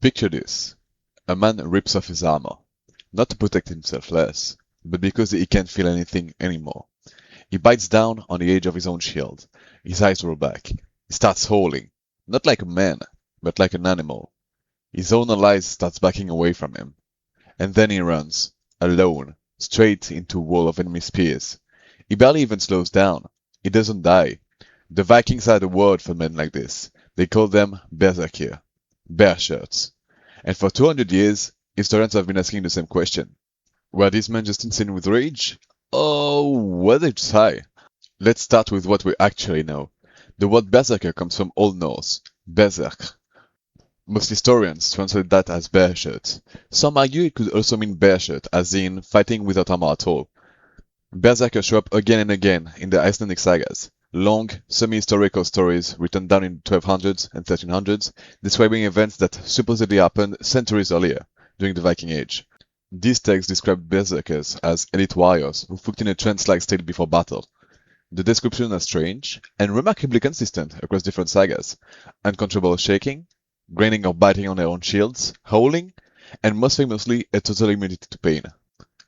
Picture this. A man rips off his armor, not to protect himself less, but because he can't feel anything anymore. He bites down on the edge of his own shield. His eyes roll back. He starts howling, not like a man, but like an animal. His own allies starts backing away from him. And then he runs, alone, straight into a wall of enemy spears. He barely even slows down. He doesn't die. The Vikings had a word for men like this. They called them berserkers, bear shirts. And for 200 years, historians have been asking the same question. Were these men just insane with rage? Oh, were they just high? Let's start with what we actually know. The word berserker comes from Old Norse, berserk. Most historians translate that as bear shirt. Some argue it could also mean bear shirt, as in fighting without armor at all. Berserkers show up again and again in the Icelandic sagas, long, semi-historical stories written down in the 1200s and 1300s, describing events that supposedly happened centuries earlier, during the Viking Age. These texts describe berserkers as elite warriors who fought in a trance-like state before battle. The descriptions are strange and remarkably consistent across different sagas: uncontrollable shaking, grinding or biting on their own shields, howling, and most famously, a total immunity to pain.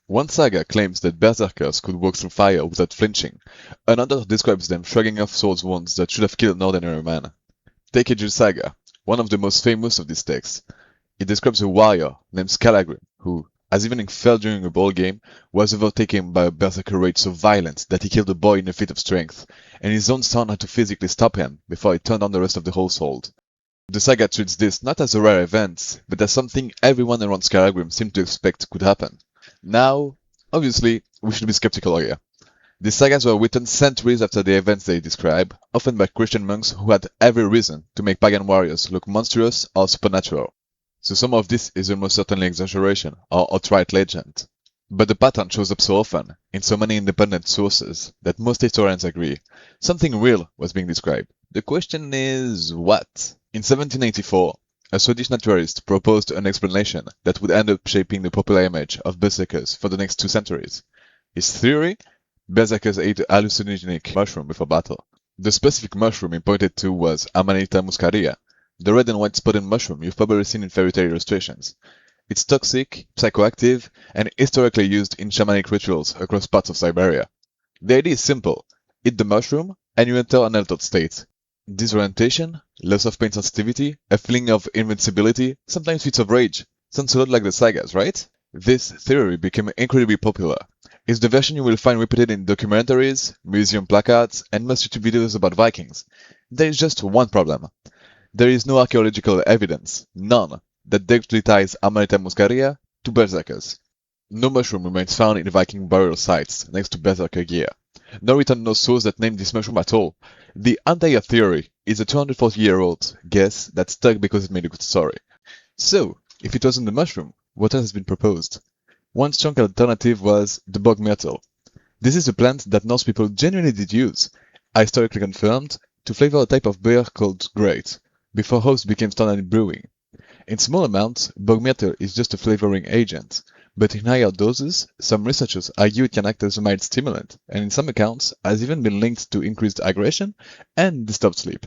One saga claims that berserkers could walk through fire without flinching. Another describes them shrugging off sword wounds that should have killed an ordinary man. Take Egil Saga, one of the most famous of these texts. It describes a warrior named Skallagrim who, as evening fell during a ball game, was overtaken by a berserker rage so violent that he killed a boy in a fit of strength, and his own son had to physically stop him before he turned on the rest of the household. The saga treats this not as a rare event, but as something everyone around Skallagrim seemed to expect could happen. Now, obviously, we should be skeptical here. These sagas were written centuries after the events they describe, often by Christian monks who had every reason to make pagan warriors look monstrous or supernatural. So some of this is almost certainly exaggeration or outright legend. But the pattern shows up so often, in so many independent sources, that most historians agree. Something real was being described. The question is, what? In 1784, a Swedish naturalist proposed an explanation that would end up shaping the popular image of berserkers for the next 2 centuries. His theory? Berserkers ate a hallucinogenic mushroom before battle. The specific mushroom he pointed to was Amanita muscaria, the red and white spotted mushroom you've probably seen in fairy tale illustrations. It's toxic, psychoactive, and historically used in shamanic rituals across parts of Siberia. The idea is simple: eat the mushroom, and you enter an altered state. Disorientation, loss of pain sensitivity, a feeling of invincibility, sometimes fits of rage. Sounds a lot like the sagas, right? This theory became incredibly popular. It's the version you will find repeated in documentaries, museum placards, and most YouTube videos about Vikings. There is just one problem. There is no archaeological evidence, none, that directly ties Amanita muscaria to berserkers. No mushroom remains found in Viking burial sites next to berserker gear. No written no source that named this mushroom at all. The entire theory is a 240-year-old guess that stuck because it made a good story. So, if it wasn't the mushroom, what else has been proposed? One strong alternative was the bog myrtle. This is a plant that Norse people genuinely did use, historically confirmed, to flavor a type of beer called grate, before hops became standard in brewing. In small amounts, bog myrtle is just a flavoring agent, but in higher doses, some researchers argue it can act as a mild stimulant, and in some accounts has even been linked to increased aggression and disturbed sleep.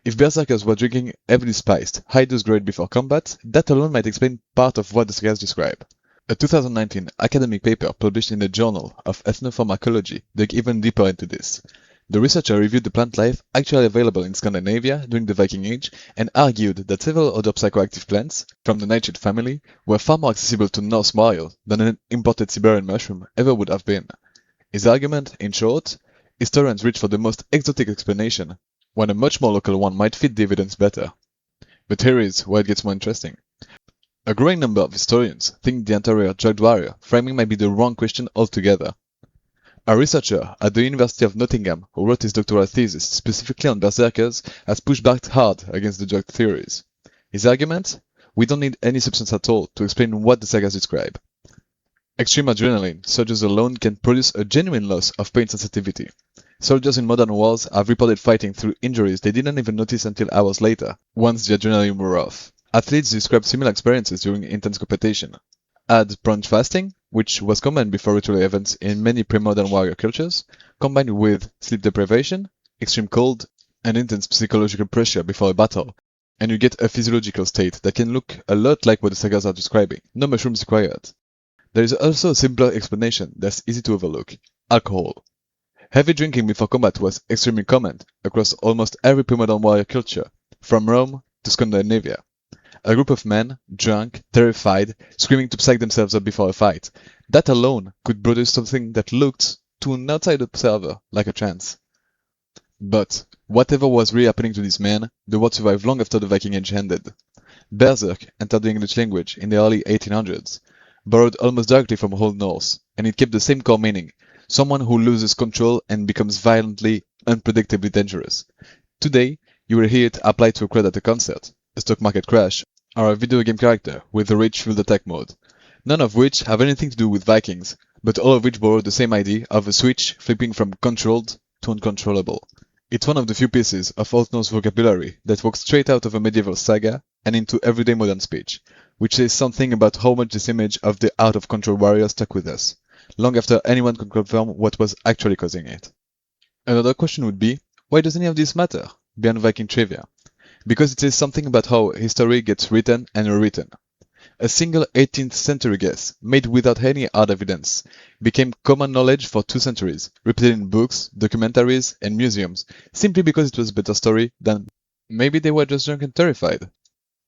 If berserkers were drinking heavily spiced, high-dose grade before combat, that alone might explain part of what the sagas describe. A 2019 academic paper published in the Journal of Ethnopharmacology dug even deeper into this. The researcher reviewed the plant life actually available in Scandinavia during the Viking Age and argued that several other psychoactive plants, from the nightshade family, were far more accessible to Norse warriors than an imported Siberian mushroom ever would have been. His argument, in short, historians reach for the most exotic explanation, when a much more local one might fit the evidence better. But here is where it gets more interesting. A growing number of historians think the entire drugged warrior framing might be the wrong question altogether. A researcher at the University of Nottingham who wrote his doctoral thesis specifically on berserkers has pushed back hard against the drug theories. His argument? We don't need any substance at all to explain what the sagas describe. Extreme adrenaline surges alone can produce a genuine loss of pain sensitivity. Soldiers in modern wars have reported fighting through injuries they didn't even notice until hours later, once the adrenaline wore off. Athletes describe similar experiences during intense competition. Add prolonged fasting, which was common before ritual events in many pre-modern warrior cultures, combined with sleep deprivation, extreme cold, and intense psychological pressure before a battle, and you get a physiological state that can look a lot like what the sagas are describing. No mushrooms required. There is also a simpler explanation that's easy to overlook: alcohol. Heavy drinking before combat was extremely common across almost every pre-modern warrior culture, from Rome to Scandinavia. A group of men, drunk, terrified, screaming to psych themselves up before a fight. That alone could produce something that looked, to an outside observer, like a trance. But whatever was really happening to these men, the word survived long after the Viking Age ended. Berserk entered the English language in the early 1800s, borrowed almost directly from Old Norse, and it kept the same core meaning: someone who loses control and becomes violently, unpredictably dangerous. Today, you will hear it applied to a crowd at a concert, a stock market crash, or a video game character with a rage field attack mode. None of which have anything to do with Vikings, but all of which borrow the same idea of a switch flipping from controlled to uncontrollable. It's one of the few pieces of Old Norse vocabulary that walks straight out of a medieval saga and into everyday modern speech, which says something about how much this image of the out-of-control warrior stuck with us, long after anyone could confirm what was actually causing it. Another question would be, why does any of this matter, beyond Viking trivia? Because it says something about how history gets written and rewritten. A single 18th century guess, made without any hard evidence, became common knowledge for 2 centuries, repeated in books, documentaries, and museums, simply because it was a better story than maybe they were just drunk and terrified.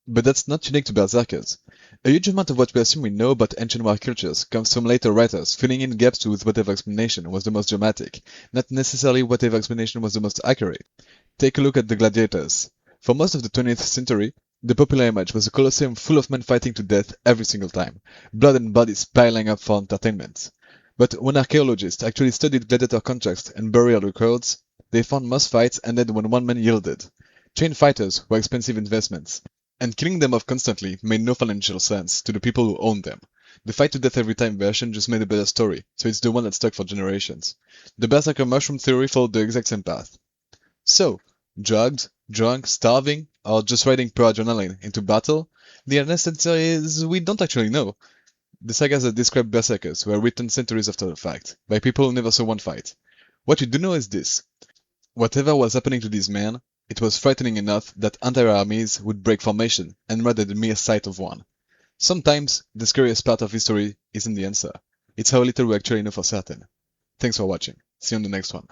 But that's not unique to berserkers. A huge amount of what we assume we know about ancient war cultures comes from later writers filling in gaps with whatever explanation was the most dramatic, not necessarily whatever explanation was the most accurate. Take a look at the gladiators. For most of the 20th century, the popular image was a colosseum full of men fighting to death every single time, blood and bodies piling up for entertainment. But when archaeologists actually studied gladiator contracts and burial records, they found most fights ended when one man yielded. Trained fighters were expensive investments, and killing them off constantly made no financial sense to the people who owned them. The fight to death every time version just made a better story, so it's the one that stuck for generations. The berserker mushroom theory followed the exact same path. So, drugged, drunk, starving, or just riding pure adrenaline into battle? The honest answer is we don't actually know. The sagas that describe berserkers were written centuries after the fact, by people who never saw one fight. What we do know is this: whatever was happening to these men, it was frightening enough that entire armies would break formation and murder the mere sight of one. Sometimes, the scariest part of history isn't the answer. It's how little we actually know for certain. Thanks for watching. See you on the next one.